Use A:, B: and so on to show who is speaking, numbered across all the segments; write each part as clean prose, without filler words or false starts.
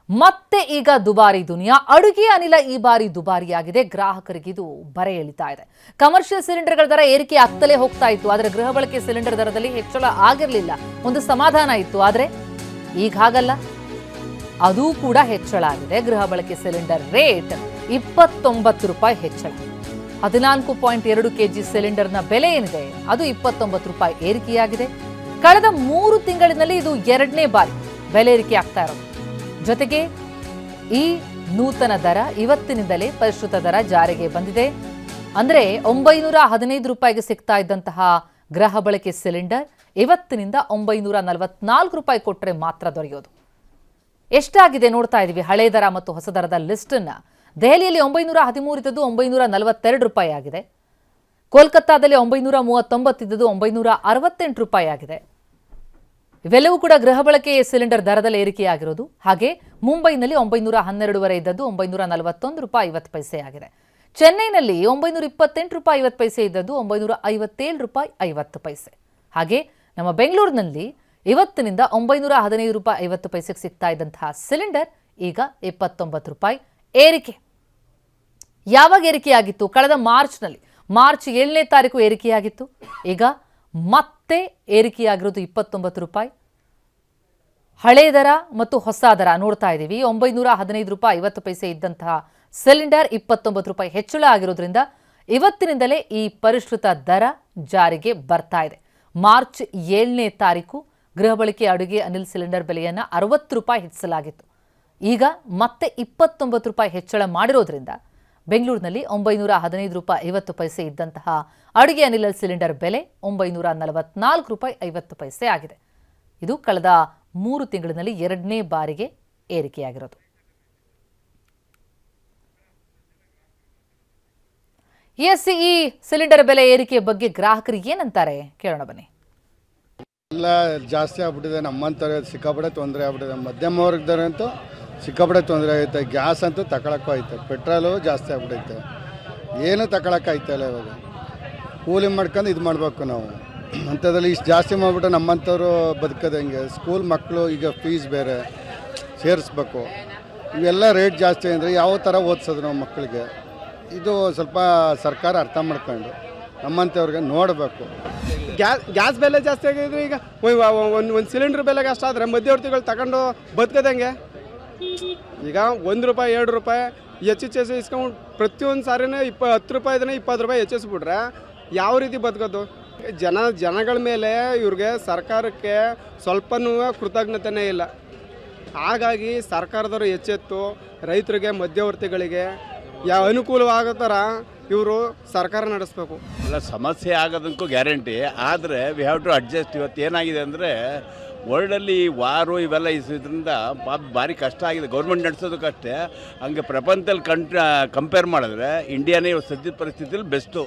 A: ಮತ್ತೆ ಈಗ ದುಬಾರಿ ದುನಿಯಾ ಅಡುಗೆ ಅನಿಲ ಈ ಬಾರಿ ದುಬಾರಿಯಾಗಿದೆ. ಗ್ರಾಹಕರಿಗೆ ಇದು ಬರೆ ಎಳಿತಾ ಇದೆ. ಕಮರ್ಷಿಯಲ್ ಸಿಲಿಂಡರ್ಗಳ ದರ ಏರಿಕೆ ಆಗ್ತಲೇ ಹೋಗ್ತಾ ಇತ್ತು. ಆದರೆ ಗೃಹ ಬಳಕೆ ಸಿಲಿಂಡರ್ ದರದಲ್ಲಿ ಹೆಚ್ಚಳ ಆಗಿರಲಿಲ್ಲ. ಒಂದು ಸಮಾಧಾನ ಇತ್ತು. ಆದರೆ ಈಗ ಹಾಗಲ್ಲ, ಅದು ಕೂಡ ಹೆಚ್ಚಳ ಆಗಿದೆ. ಗೃಹ ಬಳಕೆ ಸಿಲಿಂಡರ್ ರೇಟ್ 29 ರೂಪಾಯಿ ಹೆಚ್ಚಳ. 14.2 kg ಸಿಲಿಂಡರ್ನ ಬೆಲೆ ಏನಿದೆ ಅದು 29 ರೂಪಾಯಿ ಏರಿಕೆಯಾಗಿದೆ. ಕಳೆದ 3 ತಿಂಗಳಿನಲ್ಲಿ ಇದು ಎರಡನೇ ಬಾರಿ ಬೆಲೆ ಏರಿಕೆ ಆಗ್ತಾ ಇರೋದು. ಜೊತೆಗೆ ಈ ನೂತನ ದರ ಇವತ್ತಿನಿಂದಲೇ ಪರಿಷ್ಕೃತ ದರ ಜಾರಿಗೆ ಬಂದಿದೆ. ಅಂದ್ರೆ 915 ರೂಪಾಯಿಗೆ ಸಿಗ್ತಾ ಇದ್ದಂತಹ ಗೃಹ ಬಳಕೆ ಸಿಲಿಂಡರ್ ಇವತ್ತಿನಿಂದ 944 ರೂಪಾಯಿ ಕೊಟ್ಟರೆ ಮಾತ್ರ ದೊರೆಯೋದು. ಎಷ್ಟಾಗಿದೆ ನೋಡ್ತಾ ಇದೀವಿ ಹಳೆ ದರ ಮತ್ತು ಹೊಸ ದರದ ಲಿಸ್ಟ್ ಅನ್ನ. ದೆಹಲಿಯಲ್ಲಿ 913 ಇದ್ದದ್ದು 942 ರೂಪಾಯಿ ಆಗಿದೆ. ಕೋಲ್ಕತ್ತಾದಲ್ಲಿ 939 ಇದ್ದದ್ದು 968 ರೂಪಾಯಿ ಆಗಿದೆ. ಇವೆಲ್ಲವೂ ಕೂಡ ಗೃಹ ಬಳಕೆ ಸಿಲಿಂಡರ್ ದರದಲ್ಲಿ ಏರಿಕೆಯಾಗಿರೋದು. ಹಾಗೆ ಮುಂಬೈನಲ್ಲಿ 912 ಇದ್ದದ್ದು 941 ರೂಪಾಯಿ 50 ಪೈಸೆ ಆಗಿದೆ. ಚೆನ್ನೈನಲ್ಲಿ 928 ರೂಪಾಯಿ 50 ಪೈಸೆ ಇದ್ದದ್ದು 957 ರೂಪಾಯಿ 50 ಪೈಸೆ. ಹಾಗೆ ನಮ್ಮ ಬೆಂಗಳೂರಿನಲ್ಲಿ ಇವತ್ತಿನಿಂದ 915 ರೂಪಾಯಿ 50 ಪೈಸೆಗೆ ಸಿಗ್ತಾ ಇದ್ದಂತಹ ಸಿಲಿಂಡರ್ ಈಗ 29 ರೂಪಾಯಿ ಏರಿಕೆ. ಯಾವಾಗ ಏರಿಕೆಯಾಗಿತ್ತು? ಕಳೆದ ಮಾರ್ಚ್ನಲ್ಲಿ, ಮಾರ್ಚ್ 7ನೇ ತಾರೀಕು ಏರಿಕೆಯಾಗಿತ್ತು. ಈಗ ಮತ್ತೆ ಏರಿಕೆಯಾಗಿರೋದು 29 ರೂಪಾಯಿ. ಹಳೆ ದರ ಮತ್ತು ಹೊಸ ದರ ನೋಡ್ತಾ ಇದ್ದೀವಿ. 915 ರೂಪಾಯಿ 50 ಪೈಸೆ ಇದ್ದಂತಹ ಸಿಲಿಂಡರ್ 29 ರೂಪಾಯಿ ಹೆಚ್ಚಳ ಆಗಿರೋದ್ರಿಂದ ಇವತ್ತಿನಿಂದಲೇ ಈ ಪರಿಷ್ಕೃತ ದರ ಜಾರಿಗೆ ಬರ್ತಾ ಇದೆ. ಮಾರ್ಚ್ 7ನೇ ತಾರೀಕು ಗೃಹ ಬಳಕೆ ಅಡುಗೆ ಅನಿಲ್ ಸಿಲಿಂಡರ್ ಬೆಲೆಯನ್ನು 60 ರೂಪಾಯಿ ಹೆಚ್ಚಿಸಲಾಗಿತ್ತು. ಈಗ ಮತ್ತೆ 29 ರೂಪಾಯಿ ಹೆಚ್ಚಳ ಮಾಡಿರೋದ್ರಿಂದ ಬೆಂಗಳೂರಿನಲ್ಲಿ 915 ರೂಪಾಯಿ 50 ಪೈಸೆ ಇದ್ದಂತಹ ಅಡುಗೆ ಅನಿಲ ಸಿಲಿಂಡರ್ ಬೆಲೆ 944 ರೂಪಾಯಿ 50 ಪೈಸೆ ಆಗಿದೆ. ಇದು ಕಳೆದ 3 ತಿಂಗಳಿನಲ್ಲಿ ಎರಡನೇ ಬಾರಿಗೆ ಏರಿಕೆಯಾಗಿರೋದು. ಈ ಸಿಲಿಂಡರ್ ಬೆಲೆ ಏರಿಕೆ ಬಗ್ಗೆ ಗ್ರಾಹಕರು ಏನಂತಾರೆ ಕೇಳೋಣ ಬನ್ನಿ.
B: ಎಲ್ಲ ಜಾಸ್ತಿ ಆಗ್ಬಿಟ್ಟಿದೆ. ನಮ್ಮಂತಾರೆ ಸಿಕ್ಕಾಪಟ್ಟೆ ತೊಂದರೆ ಆಗ್ಬಿಟ್ಟಿದೆ. ಮಧ್ಯಮ ವರ್ಗದವರಂತೂ ಸಿಕ್ಕಾಪಟ್ಟೆ ತೊಂದರೆ ಆಗುತ್ತೆ. ಗ್ಯಾಸ್ ಅಂತೂ ತಗೊಳಕ್ಕೂ ಐತೆ, ಪೆಟ್ರೋಲು ಜಾಸ್ತಿ ಆಗ್ಬಿಟ್ಟೈತೆ, ಏನು ತಗೊಳಕ್ಕಾಯ್ತಲ್ಲ. ಇವಾಗ ಕೂಲಿ ಮಾಡ್ಕೊಂಡು ಇದು ಮಾಡಬೇಕು ನಾವು. ಅಂಥದ್ರಲ್ಲಿ ಇಷ್ಟು ಜಾಸ್ತಿ ಮಾಡಿಬಿಟ್ಟು ನಮ್ಮಂಥವ್ರು ಬದುಕೋದು ಹೆಂಗೆ? ಸ್ಕೂಲ್ ಮಕ್ಕಳು ಈಗ ಫೀಸ್ ಬೇರೆ ಸೇರಿಸ್ಬೇಕು. ಇವೆಲ್ಲ ರೇಟ್ ಜಾಸ್ತಿ ಅಂದರೆ ಯಾವ ಥರ ಓದಿಸೋದು ನಾವು ಮಕ್ಕಳಿಗೆ? ಇದು ಸ್ವಲ್ಪ ಸರ್ಕಾರ ಅರ್ಥ ಮಾಡ್ಕೊಂಡು ನಮ್ಮಂಥವ್ರಿಗೆ ನೋಡಬೇಕು.
C: ಗ್ಯಾಸ್ ಬೆಲೆ ಜಾಸ್ತಿ ಆಗಿದ್ರೆ ಈಗ ಒಂದು ಸಿಲಿಂಡರ್ ಬೆಲೆಗೆ ಅಷ್ಟಾದರೆ ಮಧ್ಯವರ್ತಿಗಳು ತಗೊಂಡು ಬದುಕೋದಂಗೆ? ಈಗ 1 ರೂಪಾಯಿ 2 ರೂಪಾಯಿ ಹೆಚ್ಚು ಇಸ್ಕೊಂಡು ಪ್ರತಿಯೊಂದು ಸಾರಿನೇ 10 ರೂಪಾಯಿದನೇ 20 ರೂಪಾಯಿ ಹೆಚ್ಚಿಸ್ಬಿಟ್ರೆ ಯಾವ ರೀತಿ ಬದುಕೋದು? ಜನಗಳ ಮೇಲೆ ಇವ್ರಿಗೆ ಸರ್ಕಾರಕ್ಕೆ ಸ್ವಲ್ಪನೂ ಕೃತಜ್ಞತೆನೇ ಇಲ್ಲ. ಹಾಗಾಗಿ ಸರ್ಕಾರದವರು ಎಚ್ಚೆತ್ತು ರೈತರಿಗೆ ಮಧ್ಯವರ್ತಿಗಳಿಗೆ ಯಾವ ಅನುಕೂಲವಾಗೋ ಥರ ಇವರು ಸರ್ಕಾರ ನಡೆಸಬೇಕು.
D: ಎಲ್ಲ ಸಮಸ್ಯೆ ಆಗೋದಕ್ಕೂ ಗ್ಯಾರಂಟಿ. ಆದರೆ ವಿ ಹ್ಯಾವ್ ಟು ಅಡ್ಜಸ್ಟ್. ಇವತ್ತು ಏನಾಗಿದೆ ಅಂದರೆ ವರ್ಲ್ಡಲ್ಲಿ ವಾರು ಇವೆಲ್ಲ ಇದ್ರಿಂದ ಭಾರಿ ಕಷ್ಟ ಆಗಿದೆ. ಗೌರ್ಮೆಂಟ್ ನಡೆಸೋದಕ್ಕಷ್ಟೇ. ಹಂಗೆ ಪ್ರಪಂಚದಲ್ಲಿ ಕಂಪೇರ್ ಮಾಡಿದ್ರೆ ಇಂಡಿಯಾನೇ ಸದ್ಯದ ಪರಿಸ್ಥಿತಿಯಲ್ಲಿ ಬೆಸ್ಟು.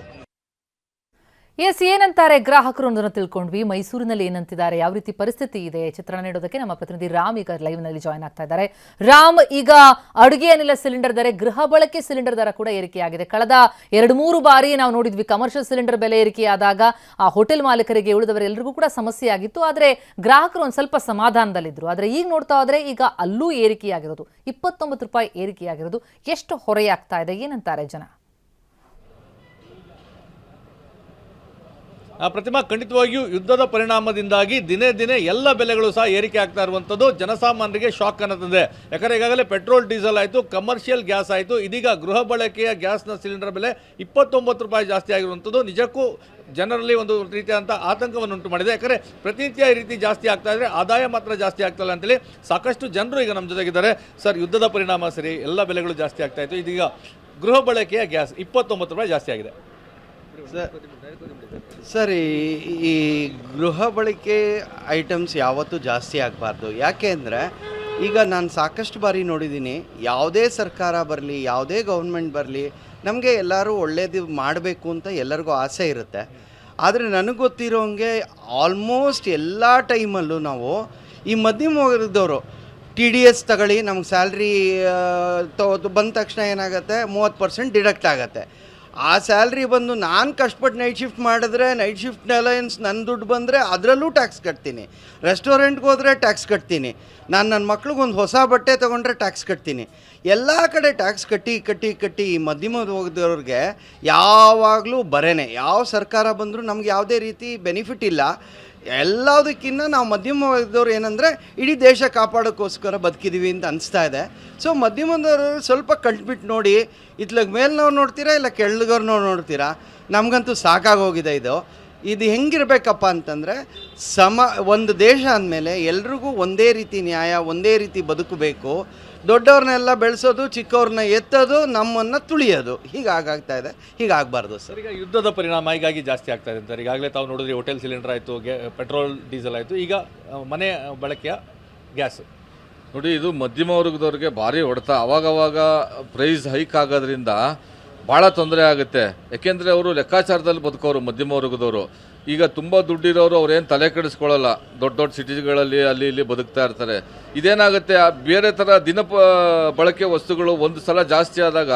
A: ಏನಂತಾರೆ ಗ್ರಾಹಕರು ಅನ್ನೋದನ್ನು ತಿಳ್ಕೊಂಡ್ವಿ. ಮೈಸೂರಿನಲ್ಲಿ ಏನಂತಿದ್ದಾರೆ, ಯಾವ ರೀತಿ ಪರಿಸ್ಥಿತಿ ಇದೆ ಚಿತ್ರಣ ನೀಡೋದಕ್ಕೆ ನಮ್ಮ ಪ್ರತಿನಿಧಿ ರಾಮ್ ಈಗ ಲೈವ್ ನಲ್ಲಿ ಜಾಯ್ನ್ ಆಗ್ತಾ ಇದ್ದಾರೆ. ರಾಮ್, ಈಗ ಅಡುಗೆ ಅನಿಲ ಸಿಲಿಂಡರ್ ದರ, ಗೃಹ ಬಳಕೆ ಸಿಲಿಂಡರ್ ದರ ಕೂಡ ಏರಿಕೆಯಾಗಿದೆ. ಕಳೆದ 2-3 ಬಾರಿ ನಾವು ನೋಡಿದ್ವಿ ಕಮರ್ಷಿಯಲ್ ಸಿಲಿಂಡರ್ ಬೆಲೆ ಏರಿಕೆಯಾದಾಗ ಆ ಹೋಟೆಲ್ ಮಾಲೀಕರಿಗೆ, ಉಳಿದವರೆಲ್ಲರಿಗೂ ಕೂಡ ಸಮಸ್ಯೆ ಆಗಿತ್ತು. ಆದರೆ ಗ್ರಾಹಕರು ಒಂದು ಸ್ವಲ್ಪ ಸಮಾಧಾನದಲ್ಲಿದ್ದರು. ಆದರೆ ಈಗ ನೋಡ್ತಾ ಹೋದ್ರೆ ಈಗ ಅಲ್ಲೂ ಏರಿಕೆಯಾಗಿರೋದು 29 ರೂಪಾಯಿ ಏರಿಕೆಯಾಗಿರೋದು. ಎಷ್ಟು ಹೊರೆಯಾಗ್ತಾ ಇದೆ, ಏನಂತಾರೆ ಜನ?
E: ಪ್ರತಿಮಾ, ಖಂಡಿತವಾಗಿಯೂ ಯುದ್ಧದ ಪರಿಣಾಮದಿಂದಾಗಿ ದಿನೇ ದಿನೇ ಎಲ್ಲ ಬೆಲೆಗಳು ಸಹ ಏರಿಕೆ ಆಗ್ತಾ ಇರುವಂಥದ್ದು ಜನಸಾಮಾನ್ಯರಿಗೆ ಶಾಕ್ ಅನ್ನೋದಿದೆ. ಯಾಕಂದರೆ ಈಗಾಗಲೇ ಪೆಟ್ರೋಲ್ ಡೀಸೆಲ್ ಆಯಿತು, ಕಮರ್ಷಿಯಲ್ ಗ್ಯಾಸ್ ಆಯಿತು, ಇದೀಗ ಗೃಹ ಬಳಕೆಯ ಗ್ಯಾಸ್ನ ಸಿಲಿಂಡರ್ ಬೆಲೆ 29 ರೂಪಾಯಿ ಜಾಸ್ತಿ ಆಗಿರುವಂಥದ್ದು ನಿಜಕ್ಕೂ ಜನರಲ್ಲಿ ಒಂದು ರೀತಿಯಾದಂಥ ಆತಂಕವನ್ನು ಉಂಟು ಮಾಡಿದೆ. ಯಾಕಂದರೆ ಪ್ರತಿನಿತ್ಯ ಈ ರೀತಿ ಜಾಸ್ತಿ ಆಗ್ತಾ ಇದ್ದರೆ ಆದಾಯ ಮಾತ್ರ ಜಾಸ್ತಿ ಆಗ್ತಾಯಿಲ್ಲ ಅಂತೇಳಿ ಸಾಕಷ್ಟು ಜನರು ಈಗ ನಮ್ಮ ಜೊತೆಗಿದ್ದಾರೆ. ಸರ್, ಯುದ್ಧದ ಪರಿಣಾಮ ಸರಿ, ಎಲ್ಲ ಬೆಲೆಗಳು ಜಾಸ್ತಿ ಆಗ್ತಾ ಇತ್ತು, ಇದೀಗ ಗೃಹ ಬಳಕೆಯ ಗ್ಯಾಸ್ 29 ರೂಪಾಯಿ ಜಾಸ್ತಿ ಆಗಿದೆ.
F: ಸರ್, ಈ ಗೃಹ ಬಳಕೆ ಐಟಮ್ಸ್ ಯಾವತ್ತೂ ಜಾಸ್ತಿ ಆಗಬಾರ್ದು. ಯಾಕೆ ಅಂದರೆ ಈಗ ನಾನು ಸಾಕಷ್ಟು ಬಾರಿ ನೋಡಿದ್ದೀನಿ, ಯಾವುದೇ ಸರ್ಕಾರ ಬರಲಿ, ಯಾವುದೇ ಗೌರ್ಮೆಂಟ್ ಬರಲಿ, ನಮಗೆ ಎಲ್ಲರೂ ಒಳ್ಳೇದು ಮಾಡಬೇಕು ಅಂತ ಎಲ್ಲರಿಗೂ ಆಸೆ ಇರುತ್ತೆ. ಆದರೆ ನನಗೆ ಗೊತ್ತಿರೋಂಗೆ ಆಲ್ಮೋಸ್ಟ್ ಎಲ್ಲ ಟೈಮಲ್ಲೂ ನಾವು ಈ ಮಧ್ಯಮ ವರ್ಗದವರು TDS ತಗೊಳ್ಳಿ, ನಮ್ಗೆ ಸ್ಯಾಲ್ರಿ ಬಂದ ತಕ್ಷಣ ಏನಾಗುತ್ತೆ 30% ಡಿಡಕ್ಟ್ ಆಗುತ್ತೆ. ಆ ಸ್ಯಾಲ್ರಿ ಬಂದು ನಾನು ಕಷ್ಟಪಟ್ಟು ನೈಟ್ ಶಿಫ್ಟ್ ಮಾಡಿದ್ರೆ ನೈಟ್ ಶಿಫ್ಟ್ ಅಲಯನ್ಸ್ ನನ್ನ ದುಡ್ಡು ಬಂದರೆ ಅದರಲ್ಲೂ ಟ್ಯಾಕ್ಸ್ ಕಟ್ತೀನಿ. ರೆಸ್ಟೋರೆಂಟ್ಗೆ ಹೋದರೆ ಟ್ಯಾಕ್ಸ್ ಕಟ್ತೀನಿ. ನಾನು ನನ್ನ ಮಕ್ಳಿಗೊಂದು ಹೊಸ ಬಟ್ಟೆ ತೊಗೊಂಡ್ರೆ ಟ್ಯಾಕ್ಸ್ ಕಟ್ತೀನಿ. ಎಲ್ಲ ಕಡೆ ಟ್ಯಾಕ್ಸ್ ಕಟ್ಟಿ ಈ ಮಧ್ಯಮ ವರ್ಗದವ್ರಿಗೆ ಯಾವಾಗಲೂ ಬರೇನೆ. ಯಾವ ಸರ್ಕಾರ ಬಂದರೂ ನಮ್ಗೆ ಯಾವುದೇ ರೀತಿ ಬೆನಿಫಿಟ್ ಇಲ್ಲ. ಎಲ್ಲದಕ್ಕಿಂತ ನಾವು ಮಧ್ಯಮ ವರ್ಗದವ್ರು ಏನಂದರೆ ಇಡೀ ದೇಶ ಕಾಪಾಡೋಕ್ಕೋಸ್ಕರ ಬದುಕಿದ್ದೀವಿ ಅಂತ ಅನಿಸ್ತಾ ಇದೆ. ಸೊ ಮಧ್ಯಮದವರು ಸ್ವಲ್ಪ ಕಟ್ಬಿಟ್ಟು ನೋಡಿ, ಇತ್ಲಾಗ ಮೇಲ್ನವ್ರು ನೋಡ್ತೀರಾ ಇಲ್ಲ ಕೆಳಗವ್ರನ್ನವ್ರು ನೋಡ್ತೀರಾ. ನಮಗಂತೂ ಸಾಕಾಗೋಗಿದೆ ಇದು ಹೆಂಗಿರ್ಬೇಕಪ್ಪ ಅಂತಂದರೆ ಒಂದು ದೇಶ ಅಂದಮೇಲೆ ಎಲ್ರಿಗೂ ಒಂದೇ ರೀತಿ ನ್ಯಾಯ, ಒಂದೇ ರೀತಿ ಬದುಕಬೇಕು. ದೊಡ್ಡವ್ರನ್ನೆಲ್ಲ ಬೆಳೆಸೋದು, ಚಿಕ್ಕವ್ರನ್ನ ಎತ್ತೋದು, ನಮ್ಮನ್ನು ತುಳಿಯೋದು, ಹೀಗಾಗ್ತಾ ಇದೆ. ಹೀಗಾಗಬಾರ್ದು ಸರ್.
E: ಈಗ ಯುದ್ಧದ ಪರಿಣಾಮ ಹೀಗಾಗಿ ಜಾಸ್ತಿ ಆಗ್ತಾ ಇದೆ ಅಂತಾರೆ. ಈಗಾಗಲೇ ತಾವು ನೋಡಿದ್ರಿ, ಹೋಟೆಲ್ ಸಿಲಿಂಡರ್ ಆಯಿತು, ಪೆಟ್ರೋಲ್ ಡೀಸೆಲ್ ಆಯಿತು, ಈಗ ಮನೆ ಬಳಕೆಯ ಗ್ಯಾಸ್.
G: ನೋಡಿ, ಇದು ಮಧ್ಯಮ ವರ್ಗದವ್ರಿಗೆ ಭಾರಿ ಹೊಡೆತ. ಅವಾಗವಾಗ ಪ್ರೈಸ್ ಹೈಕ್ ಆಗೋದ್ರಿಂದ ಭಾಳ ತೊಂದರೆ ಆಗುತ್ತೆ. ಯಾಕೆಂದರೆ ಅವರು ಲೆಕ್ಕಾಚಾರದಲ್ಲಿ ಬದುಕೋರು ಮಧ್ಯಮ ವರ್ಗದವರು. ಈಗ ತುಂಬ ದುಡ್ಡಿರೋರು ಅವ್ರೇನು ತಲೆ ಕೆಡಿಸ್ಕೊಳ್ಳಲ್ಲ, ದೊಡ್ಡ ದೊಡ್ಡ ಸಿಟಿಗಳಲ್ಲಿ ಅಲ್ಲಿ ಇಲ್ಲಿ ಬದುಕ್ತಾ ಇರ್ತಾರೆ. ಇದೇನಾಗುತ್ತೆ, ಬೇರೆ ಥರ ಬಳಕೆ ವಸ್ತುಗಳು ಒಂದು ಸಲ ಜಾಸ್ತಿ ಆದಾಗ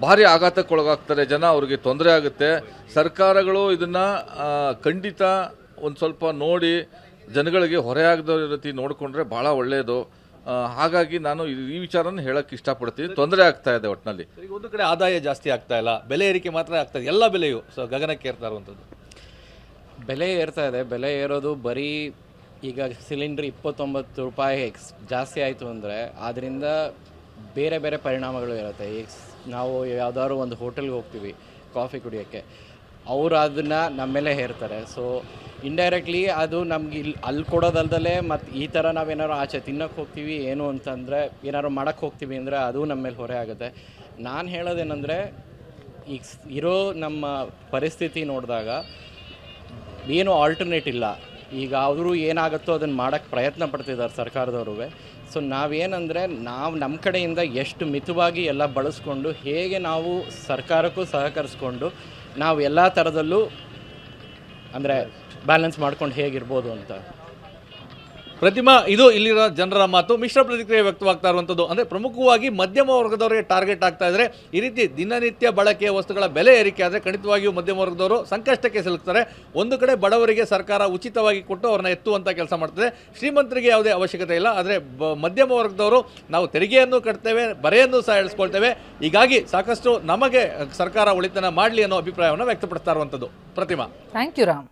G: ಭಾರಿ ಆಘಾತಕ್ಕೊಳಗಾಗ್ತಾರೆ ಜನ, ಅವ್ರಿಗೆ ತೊಂದರೆ ಆಗುತ್ತೆ. ಸರ್ಕಾರಗಳು ಇದನ್ನು ಖಂಡಿತ ಒಂದು ಸ್ವಲ್ಪ ನೋಡಿ ಜನಗಳಿಗೆ ಹೊರೆ ಆಗದ ರೀತಿ ನೋಡಿಕೊಂಡ್ರೆ ಭಾಳ ಒಳ್ಳೆಯದು. ಹಾಗಾಗಿ ನಾನು ಈ ವಿಚಾರನ ಹೇಳಕ್ಕೆ ಇಷ್ಟಪಡ್ತೀನಿ. ತೊಂದರೆ ಆಗ್ತಾ ಇದೆ ಒಟ್ಟಿನಲ್ಲಿ.
E: ಈಗ ಒಂದು ಕಡೆ ಆದಾಯ ಜಾಸ್ತಿ ಆಗ್ತಾ ಇಲ್ಲ, ಬೆಲೆ ಏರಿಕೆ ಮಾತ್ರ ಆಗ್ತಾ ಇದೆ. ಎಲ್ಲ ಬೆಲೆಯು ಗಗನಕ್ಕೆ ಏರ್ತಾ ಇರುವಂಥದ್ದು.
H: ಬೆಲೆ ಏರ್ತಾ ಇದೆ. ಬೆಲೆ ಏರೋದು ಬರೀ ಈಗ ಸಿಲಿಂಡ್ರ್ 29 ರೂಪಾಯಿ ಜಾಸ್ತಿ ಆಯಿತು ಅಂದರೆ ಅದರಿಂದ ಬೇರೆ ಬೇರೆ ಪರಿಣಾಮಗಳು ಇರುತ್ತೆ. ಈಗ ನಾವು ಯಾವುದಾದ್ರು ಒಂದು ಹೋಟೆಲ್ಗೆ ಹೋಗ್ತೀವಿ ಕಾಫಿ ಕುಡಿಯೋಕ್ಕೆ, ಅವರು ಅದನ್ನು ನಮ್ಮ ಮೇಲೆ ಹೇರ್ತಾರೆ. ಸೊ ಇಂಡೈರೆಕ್ಟ್ಲಿ ಅದು ನಮ್ಗೆ ಅಲ್ಲಿ ಕೊಡೋದಲ್ದಲೇ ಮತ್ತು ಈ ಥರ ನಾವೇನಾದ್ರು ಆಚೆ ತಿನ್ನೋಕ್ಕೆ ಹೋಗ್ತೀವಿ ಏನು ಅಂತಂದರೆ, ಏನಾದ್ರು ಮಾಡೋಕ್ಕೆ ಹೋಗ್ತೀವಿ ಅಂದರೆ ಅದು ನಮ್ಮ ಮೇಲೆ ಹೊರೆ ಆಗುತ್ತೆ. ನಾನು ಹೇಳೋದೇನೆಂದರೆ, ಈಗ ಇರೋ ನಮ್ಮ ಪರಿಸ್ಥಿತಿ ನೋಡಿದಾಗ ಏನು ಆಲ್ಟರ್ನೇಟ್ ಇಲ್ಲ. ಈಗ ಅವರು ಏನಾಗುತ್ತೋ ಅದನ್ನು ಮಾಡೋಕ್ಕೆ ಪ್ರಯತ್ನ ಪಡ್ತಿದ್ದಾರೆ ಸರ್ಕಾರದವರು. ಸೊ ನಾವೇನಂದರೆ, ನಮ್ಮ ಕಡೆಯಿಂದ ಎಷ್ಟು ಮಿತವಾಗಿ ಎಲ್ಲ ಬಳಸ್ಕೊಂಡು ಹೇಗೆ ನಾವು ಸರ್ಕಾರಕ್ಕೂ ಸಹಕರಿಸ್ಕೊಂಡು ನಾವು ಎಲ್ಲ ಥರದಲ್ಲೂ ಅಂದರೆ ಬ್ಯಾಲೆನ್ಸ್ ಮಾಡ್ಕೊಂಡು ಹೇಗಿರ್ಬೋದು ಅಂತ.
E: ಪ್ರತಿಮಾ, ಇದು ಇಲ್ಲಿರೋ ಜನರ ಮಾತು. ಮಿಶ್ರ ಪ್ರತಿಕ್ರಿಯೆ ವ್ಯಕ್ತವಾಗ್ತಾ ಇರುವಂಥದ್ದು. ಅಂದರೆ ಪ್ರಮುಖವಾಗಿ ಮಧ್ಯಮ ವರ್ಗದವರಿಗೆ ಟಾರ್ಗೆಟ್ ಆಗ್ತಾ ಇದ್ದಾರೆ. ಈ ರೀತಿ ದಿನನಿತ್ಯ ಬಳಕೆಯ ವಸ್ತುಗಳ ಬೆಲೆ ಏರಿಕೆ ಆದರೆ ಖಂಡಿತವಾಗಿಯೂ ಮಧ್ಯಮ ವರ್ಗದವರು ಸಂಕಷ್ಟಕ್ಕೆ ಸಿಲುಕ್ತಾರೆ. ಒಂದು ಕಡೆ ಬಡವರಿಗೆ ಸರ್ಕಾರ ಉಚಿತವಾಗಿ ಕೊಟ್ಟು ಅವ್ರನ್ನ ಎತ್ತುವಂಥ ಕೆಲಸ ಮಾಡ್ತದೆ. ಶ್ರೀಮಂತರಿಗೆ ಯಾವುದೇ ಅವಶ್ಯಕತೆ ಇಲ್ಲ. ಆದರೆ ಮಧ್ಯಮ ವರ್ಗದವರು ನಾವು ತೆರಿಗೆಯನ್ನು ಕಟ್ತೇವೆ, ಬರೆಯನ್ನು ಸಹ ಇಳಿಸ್ಕೊಳ್ತೇವೆ. ಹೀಗಾಗಿ ಸಾಕಷ್ಟು ನಮಗೆ ಸರ್ಕಾರ ಉಳಿತನ ಮಾಡಲಿ ಅನ್ನೋ ಅಭಿಪ್ರಾಯವನ್ನು ವ್ಯಕ್ತಪಡಿಸ್ತಾ ಇರುವಂಥದ್ದು. ಪ್ರತಿಮಾ,
A: ಥ್ಯಾಂಕ್ ಯು ರಾಮ್.